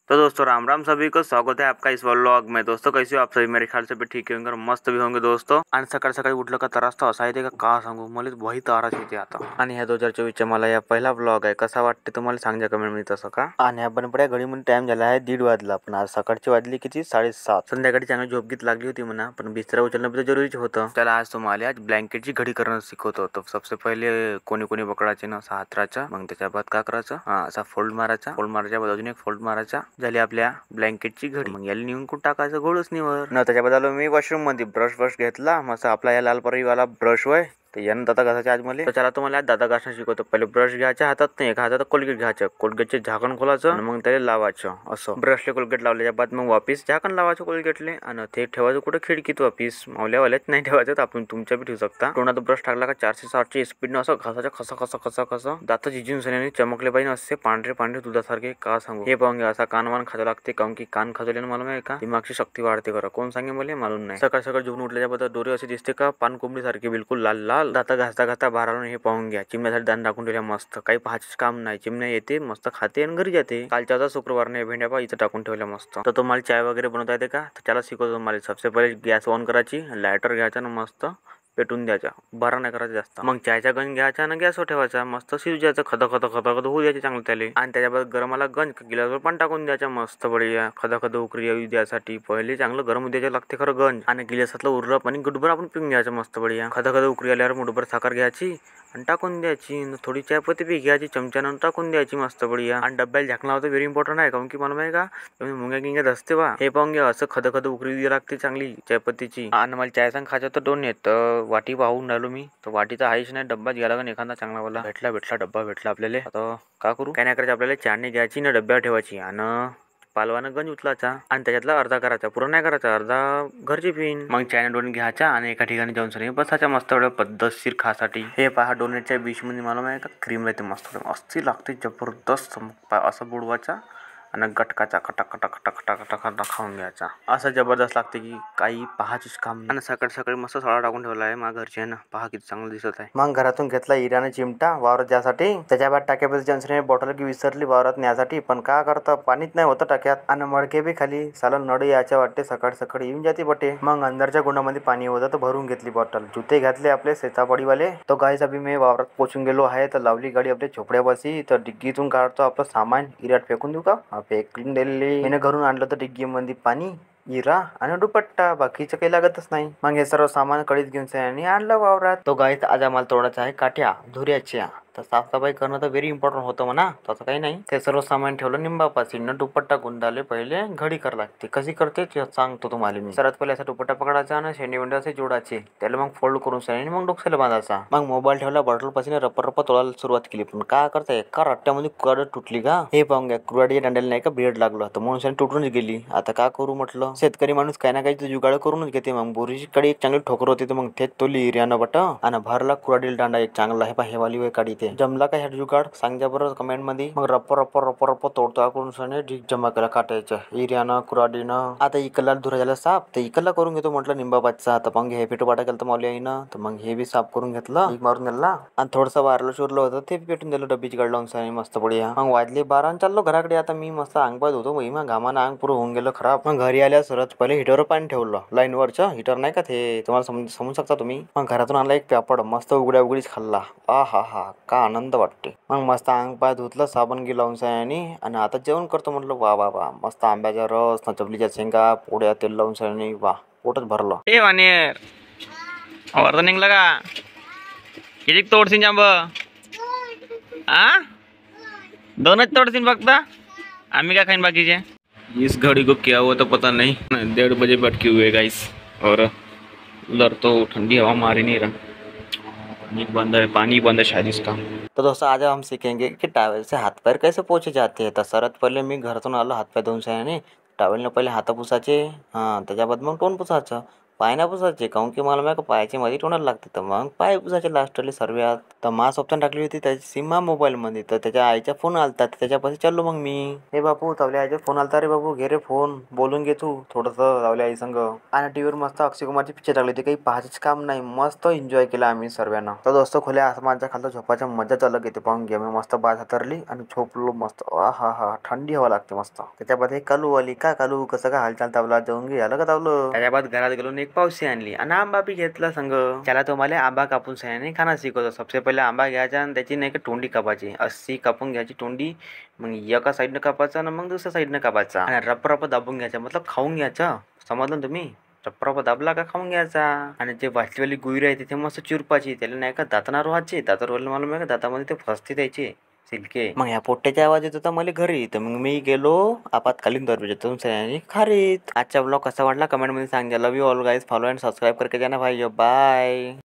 तो दोस्तों राम राम सभी को, स्वागत है आपका इस व्लॉग में। दोस्तों कैसे हो आप सभी? मेरे ख्याल से भी ठीक होंगे और मस्त भी होंगे दोस्तों। आणि सकाळ सकाळी उठलं का त्रास तर असा येते का सांगू, मला वही ताराच येते आता। आणि ह्या 2024 मला या पहिला व्लॉग आहे, कसा वाटते तुम्हाला सांगा कमेंट मध्ये तसं का। आणि ह्या बनपड्या घडीमध्ये टाइम झाला आहे 1:30 वाजला, पण आज सकाळची वाजली किती 7:30। संध्याकाळी चांगली झोप गीत लागली होती म्हणा, पण बिस्तरा उचलणं पण जरुरीच होतं। त्याला आज तुम्हाला आज ब्लँकेटची घडी करणं शिकवतो। तो सबसे पहिले कोणी कोणी पकडायचे ना असा हातराचा, मग त्याच्या बाद का करायचं, असा फोल्ड मारायचा, फोल्ड मारायच्या बाद अजून एक फोल्ड मारायचा, झाली आपल्या ब्लँकेटची घडी। मग याला नेऊन कुठं टाकायचं, गोळच निवर न। त्याच्या बदल मी वॉशरूम मध्ये ब्रश घेतला मस्त आपला या लालपरी वाला ब्रश होय, तर यानं दाता घासायचे आज मला। तर चला तुम्हाला आज दाता घासणं शिकवतो। पहिले ब्रश घ्यायचा हातात, नाही एका हातात कोलगेट घ्यायचं, कोलगेटचे झाकण खोलायचं आणि मग त्याला लावायचं असं। ब्रशले कोलगेट लावल्याच्या बाद मग वापिस झाकण लावायचं कोलगेटले आणि ते ठेवायचं कुठं, खिडकीत वापिस। मावल्यावाल्याच नाही ठेवायचं, आपण तुमच्या बी ठेवू शकता। तोंडात ब्रश टाकला का 460 स्पीडनं असं घासायचं, खसा दात झिजून सण्याने चमकले पाहिजे, असे पांढरे दुधासारखे का सांगू। हे पाहून घ्या, असा कानवान खायला लागते, काऊन की कान खाजवल्यानं मालूम आहे का दिमागची शक्ती वाढते करा, कोण सांगे मला मालूम नाही। सकाळ सकाळ झोपून उठल्याच्या बाद डोरे असे दिसते का पानकोंबडी सारखे बिलकुल लाल लाल, दाता घासता बाहेर आलो। हे पाहून घ्या, चिमण्यासाठी दान टाकून ठेवल्या मस्त, काही पाहायचं काम नाही। चिमण्या येते मस्त खाते आणि घरी जाते। कालच्या शुक्रवार नाही भेंड्या पा इथं टाकून ठेवल्या मस्त। तर तुम्हाला चाय वगैरे बनवता येते का, तर त्याला शिकवतो तुम्हाला। सबसे पहिले गॅस ऑन करायची, लायटर घ्यायचा ना मस्त पेटून द्यायचा, बरा नाही करायचा जास्त। मग चायचा गंज घ्यायचा आणि गॅसवर ठेवायचा, मस्त शिजवायचं, खद होऊ द्यायचे चांगलं त्याले। आणि त्याच्यावर गरमाला गंज गिलासवर पाणी टाकून द्यायचं मस्त बढिया, खद उकरी येऊ द्यासाठी पहिले चांगलं गरम द्यायचं लागते खरं गंज। आणि गिलासातलं उरलं पाणी गुडभर आपण पिऊन घ्यायचं मस्त बढिया। खद उकरी आल्यावर मुठभर साखर घ्यायची आणि टाकून द्यायची, थोडी चायपत्ती बी घ्यायची चमच्यानं टाकून द्यायची मस्त बढिया। आणि डब्याला झाकण लावतो, व्हेरी इम्पॉर्टंट आहे, काऊन की मला माहिती का मुंग्या गिंग्या असते बा। हे पाहून घ्या, असं खद उकरी द्यावी लागते चांगली चायपत्तीची। आणि मला चाय सांग खायचं तर दोन येत वाटी पाहून राहिलो मी, तर वाटी तर आहेच नाही, डब्बाच घ्यायला लागेल एखादा चांगला वाला। भेटला डब्बा भेटला आपल्याला, आता का करू, काय नाही करायचं आपल्याला, चाळणी घ्यायची ना डब्यावर ठेवायची आणि पालवानं गंज उचलायचा आणि त्याच्यातला अर्धा करायचा, पुरा नाही करायचा, अर्धा घरची पिन। मग चायना डोन घ्यायचा आणि एका ठिकाणी जाऊन सरी बसायचा मस्त एवढं पद्धतशीर खासाठी। हे पहा डोनेटच्या बीच मध्ये मला माहिती का क्रीम राहते मस्त, मस्ती लागते जबरदस्त। असं बुडवायचा आणि गटकाचा खटा खाऊन घ्यायचा, असं जबरदस्त लागते की काही पाहाचीच काम नाही। आणि सकाळी मस्त सोडा टाकून ठेवला आहे माझ्या घरचे ना, पहा किती चांगलं दिसत आहे। मग घरातून घेतला इराने चिमटा वावरात जासाठी, त्याच्या बाद टाक्यामध्ये जॉन्सने बॉटल की विसरली वावरात न्यासाठी, पण का करता पाणीच नाही होतं टाक्यात आणि मडके बी खाली साला नळ याच्या वाटते, सकाळी येऊन जाते बटे। मग अंदरच्या गुंडामध्ये पाणी होतं तर भरून घेतली बॉटल, जुते घातले आपले सेतापडीवाले। तो गायचा बी मी वावरात पोचून गेलो आहे, तर लावली गाडी आपल्या झोपड्यापाशी, तर डिग्गीतून काढतो आपलं सामान, इरात फेकून देऊ का, फेकून दिली। मी घरून आणलं तर डिग्गी मध्ये पाणी, इरा आणि दुपट्टा, बाकीचं काही लागतच नाही। मग हे सर्व सामान कडीत घेऊन सयानी आणलं वावरात। तो गायत आज आम्हाला तोडायचा आहे काठ्या धुऱ्याच्या, तर साफसफाई करणं तर व्हेरी इम्पॉर्टंट होतं म्हणा, तसं काही नाही। ते सर्व सामान ठेवलं निंबापाशी न, दुपट्टा गुंडाले पहिले घडी कर लागते, कशी करते ते सांगतो तुम्हाला मी। सर्वात पहिले असा दुपट्टा पकडायचा आणि शेंडी असे जोडायचे, त्याला मग फोल्ड करून सयानी मग डोक्याला बांधायचा। मग मोबाईल ठेवला, बॉटल पासून रप्पा तोडायला सुरुवात केली, पण काय करता एका रट्ट्यामध्ये कुराड तुटली का। हे पाहून घ्या, कुराडीच्या दांड्याला नाही का ब्लेड लागलं, तर म्हणून तुटूनच गेली। आता का करू म्हटलं, शेतकरी माणूस काही ना काही जुगाड करूनच घेते। मग बोरीची कडे एक चांगली ठोकर होती, तर मग थेट तोली इरियानं बट आणि भरला कुराडीला दांडा एक चांगला आहे, हे वाली वे काढी ते जमला का ह्या जुगाड सांग बरं कमेंट मध्ये। मग रप्प तोडतो करून सने ढीक जमा केला काटायच्या इरियानं कुराडीनं। आता इकला धुरा झाला साफ, तर इकला करून घेतो म्हटलं निंबापाचा। आता मग हे फेटो बाटा केलं तर मावली आईनं, तर मग हे बी साफ करून घेतलं, मारून नेला आणि थोडंसं वारलं शोरलं होतं ते पेटून दिलं डब्बीची गाड लावून सनी मस्त बढिया। मग वाजले 12 चाललो घराकडे। आता मी मस्त अंग पाय धुतो बाई, मग घामानं अंग पुरं होऊन गेलं खराब। मग घरी आल्या सर्वात पहिले हिटरवर पाणी ठेवलं, लाईन वरचं हिटर नाही का ते, तुम्हाला समजू शकता तुम्ही। मग घरातून आणला एक पापड, मस्त उघडीच खाल्ला, हा का आनंद वाटते। मग मस्त अंग पाय धुतलं साबण गी लावून सयानी आणि आता जेवण करतो म्हटलं। वा मस्त आंब्याचा रस ना, चपलीच्या शेंगा, पोळ्या तेल लावून सयानी, वा पोटच भरलं। ए वानेर आवर निघलं का, किती तोडशील जांब, दोनच तोडशील फक्त, आम्ही काय खाईन बाकीचे। इस घड़ी को क्या हुआ तो पता नहीं, 1:30 बजे भटके हुए गाइस, और उधर तो ठंडी हवा मार ही नहीं रहा, पानी बंद है शायद इसका। तो दोस्तों आज हम सीखेंगे कि टॉवल से हाथ पैर कैसे पोछे जाते हैं। तर सर्वात पहिले मी घरातून आलो, हात पाय धुवून सयाने टॉवेलने पहिले हात पुसायचे, त्याच्या बाद मग तोंड पुसायचं, पाय पुसायचे काहून की मला माहिती पायाच्या मध्ये तोंडाला लागते तर मग पाय पुसायचे लास्टली सर्वात. तर मास ऑप्शन टाकली होती त्याची सीमा मोबाईलमध्ये, तर त्याच्या आईचा फोन आलता त्याच्यापाशी चाललो मग मी. हे बापू तावल्या आईचा फोन आलता रे बाबू, घे रे फोन, बोलून घे तू थोडंसं तावल्या आई संग. आणि टीव्हीवर मस्त अक्षय कुमारची पिक्चर टाकली होती, काही पाहायचंच काम नाही, मस्त एन्जॉय केला आम्ही सर्वांना. तर दोस्त खुल्या आसमानच्या खालचा झोपाच्या मजाच अलग येते. पाहून घ्या मी मस्त बाज हातरली आणि झोपलो मस्त. हा हा थंडी हवा लागते मस्त. त्याच्यामध्ये कालू आली, का कालू कसं का हालचाल तावला, जेवून घे आलं का तावलं. त्याच्या बाद घरात गेलो एक पावशी आणली आणि आंबा बी घेतला संग. त्याला तो मला आंबा कापून सह्याने खाना शिकवतो. सबसे पहिले आंबा घ्यायचा आणि त्याची नाही का तोंडी कापायची, अशी कापून घ्यायची तोंडी, मग एका साईडनं कापायचा आणि मग दुसऱ्या साईडनं कापायचा आणि रप दाबून घ्यायचा, मतलब खाऊन घ्यायचं. समजलं ना तुम्ही? रप दाबला का खाऊन घ्यायचा. आणि जे वाचलेली गुईर आहे ते मस्त चुरपाची, त्याला नाही का दाताना रोहायचे, दातावर मला नाही का दातामध्ये ते फसते द्यायचे सिल्के. मग ह्या पोट्ट्याचा आवाज येत होता मला घरी, तर मग मी गेलो आपातकालीन दरवाजातून सह्याने खारीत. आजचा ब्लॉग कसा वाटला कमेंटमध्ये सांगा. Love you all guys, follow and subscribe करके जाना भाई. बाय.